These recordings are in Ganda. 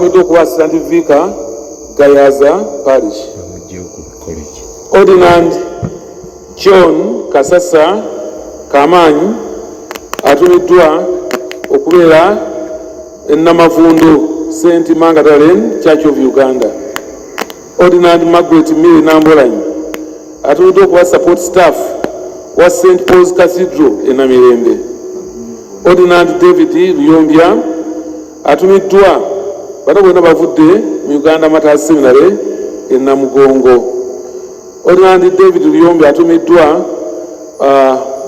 atumiddwa okuba assistant vicar Gayaza Parish. Ordinand John Kasasa Kamanyi atumiddwa okubeera Namavundo St. Magdalene Church of Uganda. Ordinand Margaret Mary Nambolanyi atumiddwa okuba support staff wa St. Paul's Cathedral e Namirembe. Ordinand David Luyombya atumiddwa bano bonna bavudde mu Uganda Martyrs Seminary e Namugongo. Ordinand David Luyombya atumiddwa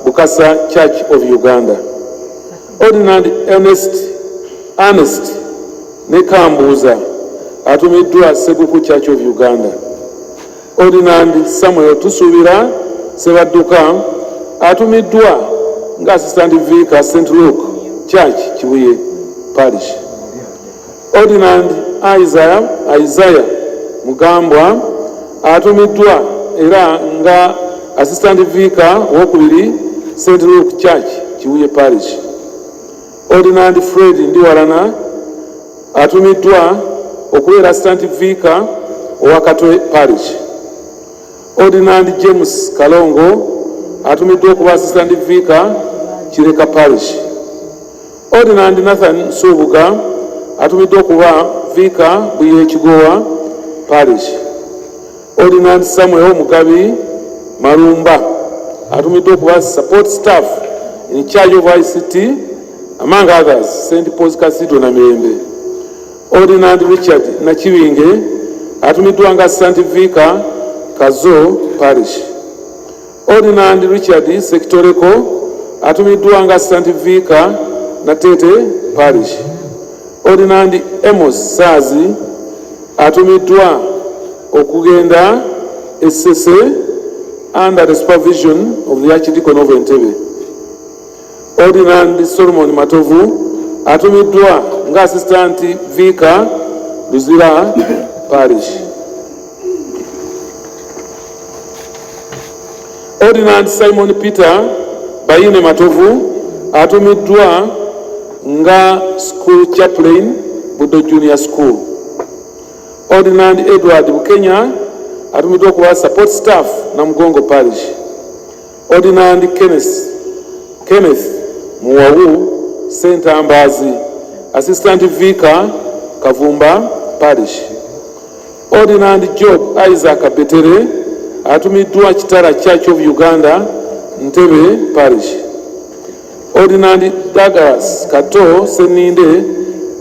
Bukasa Church of Uganda. Ordinand Ernest Nekambuza atumiddwa Seguku Church of Uganda. Ordinand Samuel Tusubira Sebadduka atumiddwa nga assistant vicar St. Luke Church Kibuye Parish. Ordinand Isaiah Mugambwa atumiddwa era nga assistant vicar wokubiri St. Luke Church Kibuye Parish. Ordinand Fred Ndiwarana atumiddwa okubeera assistant vicar owakatwe Parish. Ordinand James Kalongo atumiddwa okuba assistant vicar Kireka Parish. Ordinand Nathan Subuga atumiddwa okuba vicar Buye Kigowa Parish. Ordinand Samuel Mugabi Marumba atumiddwa okuba support staff in charge of ICT, among others, St. Paul's Cathedral Namirembe. Ordinand Richard Nakiwinge atumiddwa nga assistant vicar Kazo Parish. Ordinand Richard Sekitoreko atumiddwa nga assistant vicar Natete Parish. Ordinand Amos Sazi atumiddwa okugenda Essese under the supervision of the Archdeacon of Entebbe. Ordinand Solomon Matovu atumiddwa nga assistant vicar Luzira Parish. Ordinand Simon Peter Bayine Matovu atumiddwa nga school chaplain Budo Junior School. Ordinand Edward Bukenya atumiddwa kuba support staff Namugongo Parish. Ordinand Kenneth Muwawu St. Ambazi assistant vicar Kavumba Parish. Ordinand Job Isaac Betere atumiddwa Kitara Church of Uganda Ntebe Parish. Ordinand Douglas Kato Seninde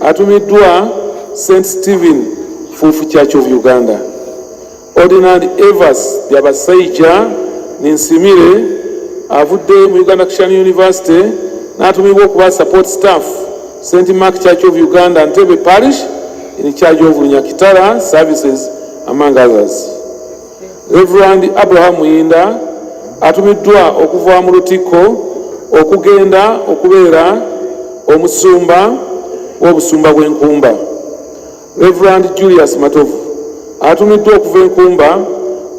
atumiddwa St. Stephen Fufu Church of Uganda. Ordinand Evans Byabasaija Ninsimire avudde mu Uganda Christian University n'atumibwa okuba support staff St. Mark Church of Uganda Ntebe Parish in charge of Lunyakitara services, among others. Reverend Abraham Muyinda atumiddwa okuva mu Lutiko okugenda okubeera omusumba w'obusumba bw'enkumba. Reverend Julius Matovu atumiddwa okuva enkumba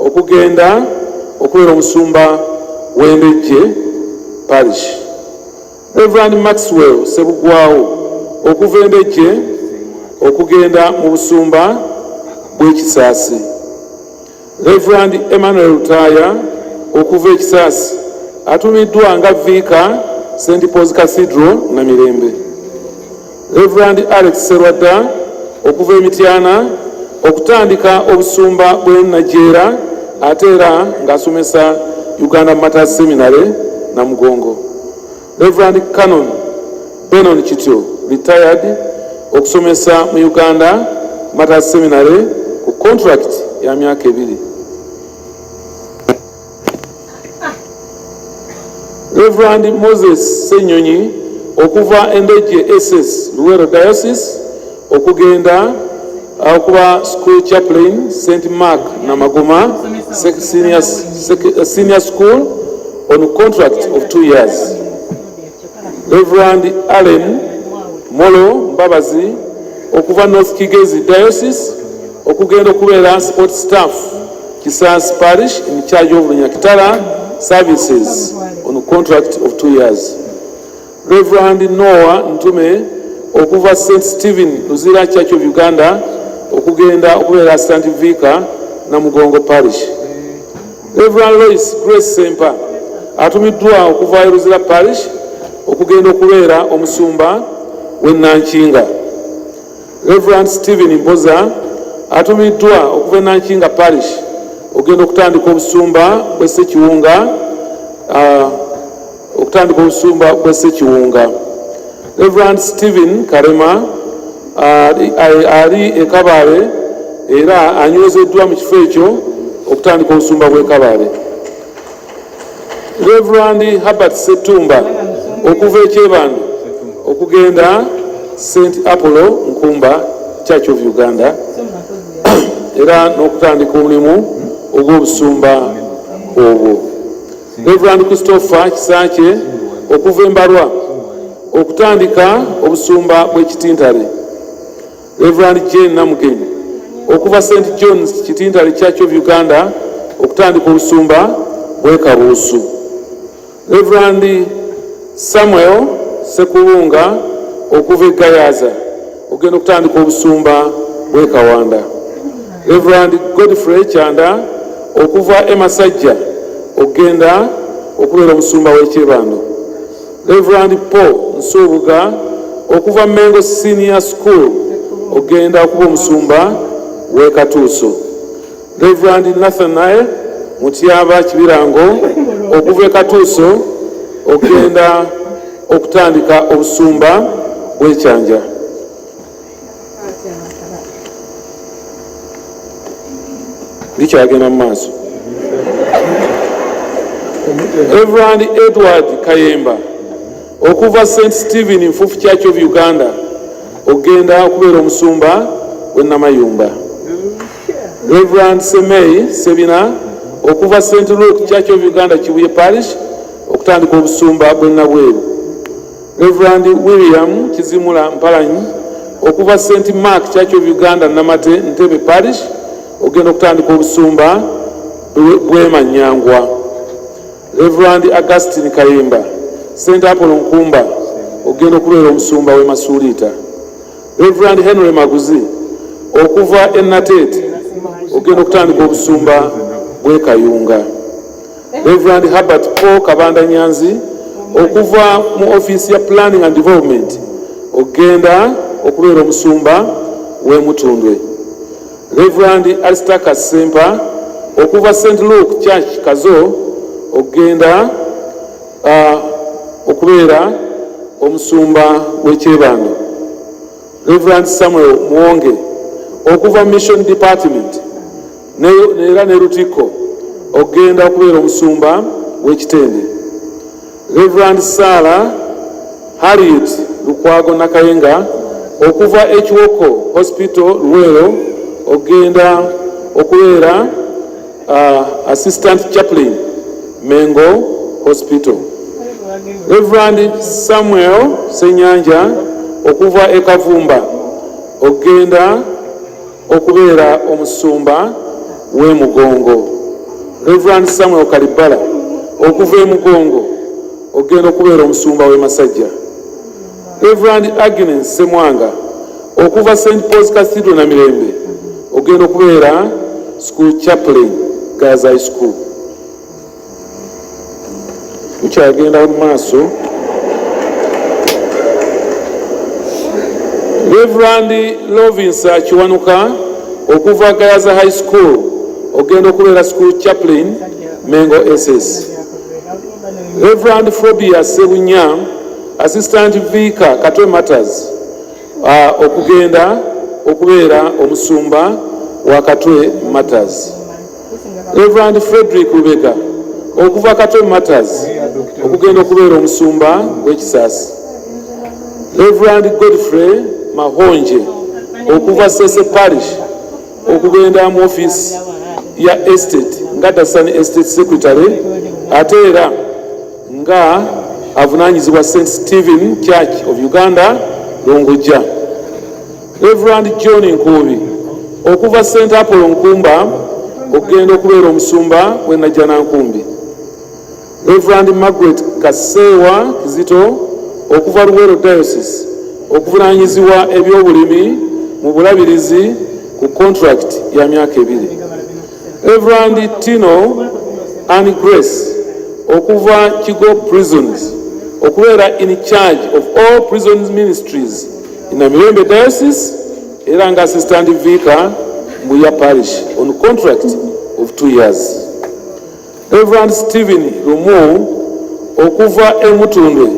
okugenda okubeera omusumba w'Endejje Parish. Reverend Maxwell Sebugwawo okuva Endejje okugenda mu busumba bw'Ekisaasi. Reverend Emmanuel Lutaya okuva Ekisaasi atumiddwa nga vicar St. Paul's Cathedral Namirembe. Reverend Alex Serwada okuva Emityana okutandika obusumba bw'Ennajeera ate era ng'asomesa Uganda Martyrs Seminary Namugongo. Reverend Canon Benon Kityo retired okusomesa mu Uganda Martyrs Seminary ku contract ya myaka 2. Reverend Moses Senyonyi okuva Endejje SS Luwero Diocese okugenda okuba school chaplain St. Mark Namagoma senior school on contract of 2 years. Reverend Allen Molo Mbabazi okuva North Kigezi Diocese okugenda okubeera support staff Kisas Parish in charge of Lunyakitara services on a contract of 2 years. Reverend Noah Ntume okuva St. Stephen Luzira Church of Uganda okugenda okubeera Assistant Vicar Namugongo Parish. Reverend Lois Grace Sempa atumiddwa okuva Luzira Parish okugenda okubeera omusumba w'Enankinga. Reverend Stephen Mboza atumiddwa okuva Nankinga Parish okugenda okutandika obusumba bw'Essekiwunga. Reverend Stephen Karema ali e Kabale era anywezzeddwa mu kifo ekyo okutandika obusumba bw'e Kabale. Reverend Herbert Setumba okuva e Kyebando okugenda St. Apollo Nkumba Church of Uganda era n'okutandika omulimu ogw'obusumba obwo. Reverend Christopher Kisakye okuva Embarwa okutandika obusumba bw'Ekitintale. Reverend Jane Namugenyi okuva St. John's Kitintale Church of Uganda okutandika obusumba bw'e Kabuusu. Reverend Samuel Sekulunga okuva e Gayaza okugenda okutandika obusumba bw'e Kawanda. Reverend Godfrey Chanda okuva e Masajja okugenda okubeera omusumba w'e Kyebando. Reverend Paul Nsubuga okuva Mengo Senior School okugenda okuba omusumba w'e Katuuso. Reverend Nathaniel Mutyaba Kibirango okuva e Katuuso okugenda okutandika obusumba bw'e Kyanja. Bikyagenda mu maaso. Reverend Edward Kayemba okuva St. Stephen Nfufu Church of Uganda okugenda okubeera omusumba w'e Namayumba. Reverend Semei Sebina okuva St. Luke Church of Uganda Kibuye Parish okutandika obusumba bw'e Nabweru. Reverend William Kizimula Mpalanyi okuva St. Mark Church of Uganda Namate Ntebe Parish okugenda okutandika obusumba bw'e Manyangwa. Reverend Augustine Kayemba St. Apollo Nkumba okugenda okubeera omusumba w'e Masuulita. Reverend Henry Maguzi okuva e Nateete okugenda okutandika obusumba bw'e Kayunga. Reverend Herbert Paul Kabanda Nyanzi okuva mu office ya Planning and Development okugenda okubeera omusumba w'e Mutundwe. Reverend Aristarchus Sempa okuva St. Luke Church Kazo okugenda okubeera omusumba w'e Kyebando. Reverend Samuel Muwonge okuva Mission Department era ne Rutiko okugenda okubeera omusumba w'e Kitende. Reverend Sarah Harriet Lukwago Nakayenga okuva Ekiwoko Hospital Luwero okugenda okubeera Assistant Chaplain Mengo Hospital. Reverend Samuel Senyanja okuva e Kavumba okugenda okubeera omusumba w'e Mugongo. Reverend Samuel Kalibala okuva e Mugongo okugenda okubeera omusumba w'e Masajja. Reverend Agnes Semwanga okuva St. Paul's Cathedral Namirembe okugenda okubeera school chaplain Girls High School. Tukyagenda mu maaso. Reverend Lovinsa Kiwanuka okuva Girls High School okugenda okubeera school chaplain Mengo SS. Reverend Phobia Sebunya Assistant Vicar Katwe Matters okugenda okubeera omusumba wa Katwe Matters. Reverend Frederick Rubega okuva Katwe Matters okugenda okubeera omusumba w'Ekisaasi. Reverend Godfrey Mahonje okuva Sese Parish okugenda mu office ya Estate nga Dasani Estate Secretary ate era nga avunaanyizibwa St. Stephen Church of Uganda Longojja. Reverend John Nkubi okuva St. Apollo Nkumba okugenda okubeera omusumba w'e Najjanankumbi. Reverend Margaret Kasewa Kizito okuva Luwero Diocese okuvunaanyizibwa ebyobulimi mu bulabirizi ku contract ya myaka 2. Reverend Tino and Grace okuva Kigo Prisons okubeera in charge of all prison ministries in Namirembe Diocese era nga assistant vicar Mbuya Parish on contract of 2 years. Reverend Stephen Lumu okuva Emutundwe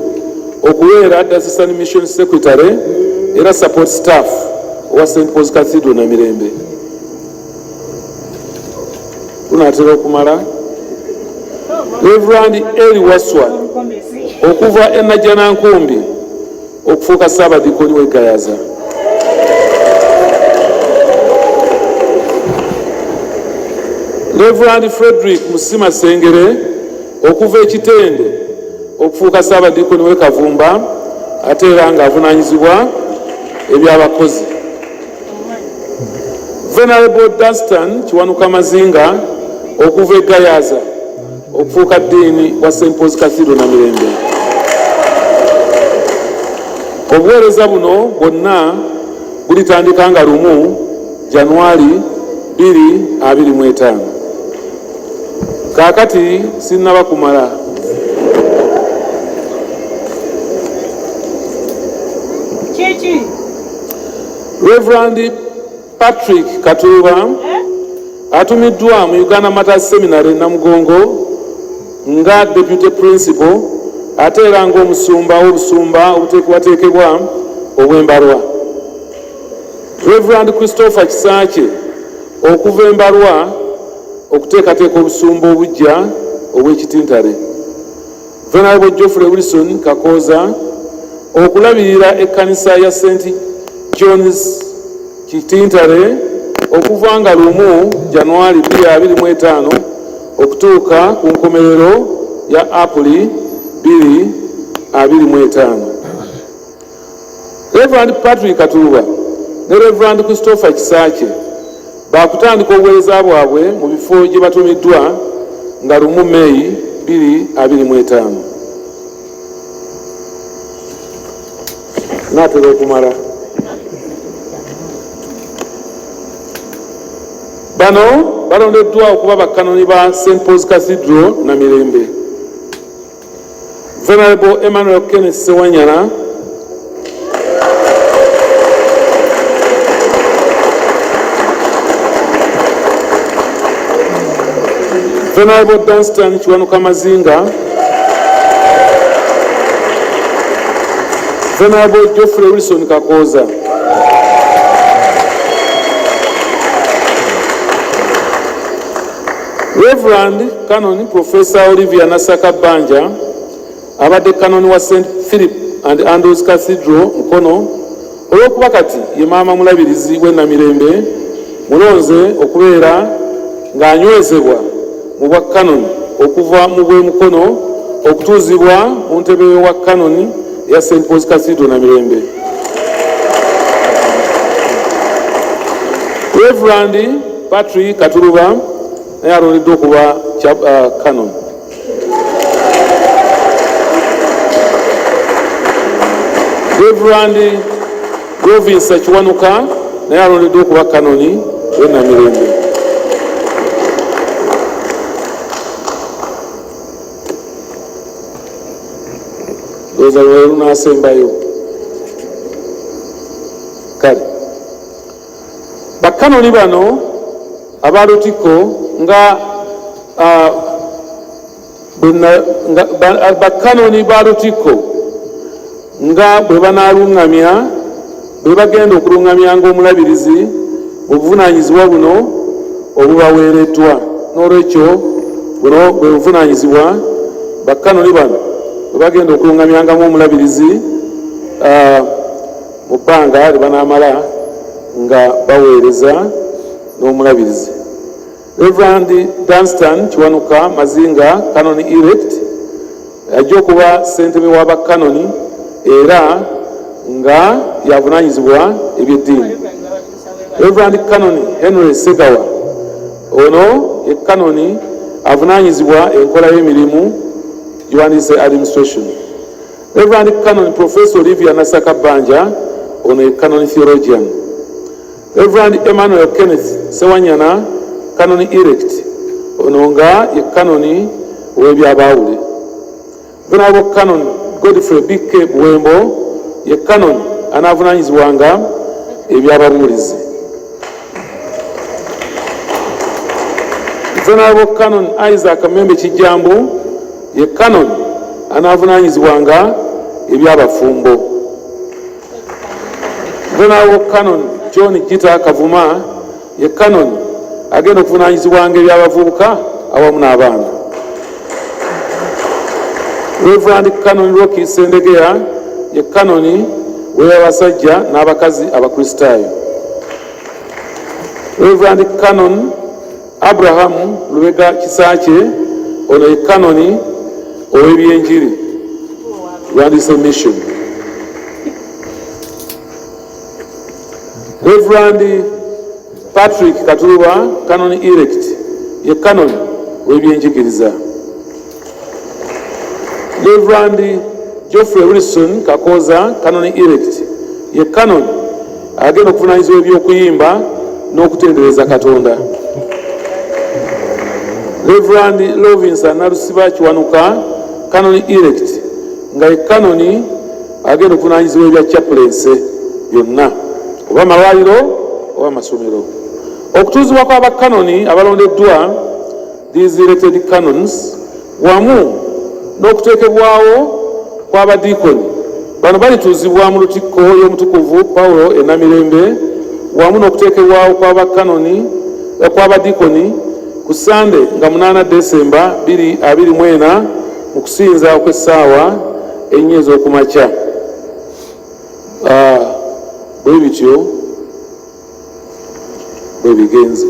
okubeera assistant mission secretary era support staff wa St. Paul's Cathedral Namirembe. Tunatera okumala. Reverend Eli Waswa okuva Enajana Nkumbi okufuuka Ssaabadikoni w'Egayaza. Reverend Frederick Musima Sengere okuva Ekitende okufuuka Ssaabadikoni w'e Kavumba ate era ng'avunaanyizibwa eby'abakozi. Venerable Dunstan Kiwanuka Mazinga okuva Egayaza okufuuka ddiini wa St. Paul's Cathedral Namirembe. Obuweereza buno bwonna bulitandika nga 1 January 2025. Kaakati sinnaba kumala. Reverend Patrick Katuba atumiddwa mu Uganda Matters Seminary Namugongo nga deputy principal ate era ng'omusumba w'obusumba obuteekebwateekebwa obw'Embalwa. Reverend Christopher Kisaakye okuva Embalwa okuteekateeka obusumba obujja obw'Ekitintale. Venerable Geoffrey Wilson Kakooza okulabirira ekkanisa ya St. John's Kitintale okuva nga 1 January 2025 okutuuka ku nkomerero ya April 2025. Reverend Patrick Katuba ne Reverend Christopher Kisaakye bakutandika obuweereza bwabwe mu bifo gye batumiddwa nga 1 May 2025. Natera okumala. Bano balondeddwa okuba bakkanoni ba St. Paul's Cathedral Namirembe. Venerable Emmanuel Kenneth Sewanyana Venerable Dunstan Kiwanuka Mazinga, Venerable Geoffrey Wilson Kakooza, Reverend Canon Professor Olivia Nasaka Banja abadde Canon wa St. Philip and Andrews Cathedral Mukono olw'okuba kati ye maama Omulabirizi w'e Namirembe mulonze okubeera ng'anywezebwa mu bwa Canon okuva mu bw'e Mukono okutuuzibwa mu ntebe wa Canon ya St. Paul's Cathedral Namirembe. Reverend Patrick Katuba naye alondeddwa okuba Canon. Reverend Province Kiwanuka naye alondeddwa okuba Canon w'e Namirembe. Doza lwe lunaasembayo. Kale bakkanoni bano abalutiko nga bakkanoni ba Lutiko nga bwe banaalungamya bwe bagenda okulungamya ng'Omulabirizi obuvunaanyizibwa buno obubaweereddwa. N'olwekyo buno bwe buvunaanyizibwa bakkanoni bano bwe bagenda okulungamyangamu Omulabirizi mu bbanga lye banaamala nga baweereza n'Omulabirizi. Reverend Dunstan Kiwanuka Mazinga Canon elect ajja okuba ssentebe wa bakkanoni era nga yavunaanyizibwa eby'eddiini. Reverend Canon Henry Segawa ono ye Canon avunaanyizibwa enkola y'emirimu gy'owandiise administration. Reverend Canon Professor Olivia Nasaka Banja, ono ye Canon Theologian. Reverend Emmanuel Kenneth Sewanyana, Canon Elect, ono nga ye Canon w'ebyabawule. Venerable Canon Godfrey B.K. Buwembo, ye Canon anaavunanyizibwanga ebyababuulizi. Venerable Canon Isaac Membe Kijambu, ye Canon anaavunanyizibwanga ebyabafumbo. Venerable Canon John Gita Kavuma, ye Canon agenda okuvunanyizibwanga ebyabavubuka awamu n'abaana. Reverend Canon Rocky Sendegeya, ye Canon w'abasajja n'abakazi abakristaayo. Reverend Canon Abraham Lubega Kisaakye, ono ye Canon ow'ebyenjiri Rwandese Mission. Reverend Patrick Katuluba, Canon Elect, ye Canon w'ebyenjigiriza. Reverend Geoffrey Wilson Kakoza, Canon Elect, ye Canon agenda okuvunanyizibwa eby'okuyimba n'okutendereza Katonda. Reverend Lovinsa Nalusiba Kiwanuka, Canon Elect, nga ye Canon agenda okuvunanyizibwa ebya chaplaincy byonna, oba amalwaliro oba amasomero. Okutuuzibwa kw'abakanoni abalondeddwa, these elected canons, wamu n'okuteekebwawo kw'abadiikoni, bano balituuzibwa mu lutikko y'omutukuvu Pawulo e Namirembe, wamu n'okuteekebwawo kw'abadiikoni ku Sande nga 8 Desemba 2024 mu kusinza okw'essaawa 4 ez'okumakya. Bwe bityo bwe bigenze.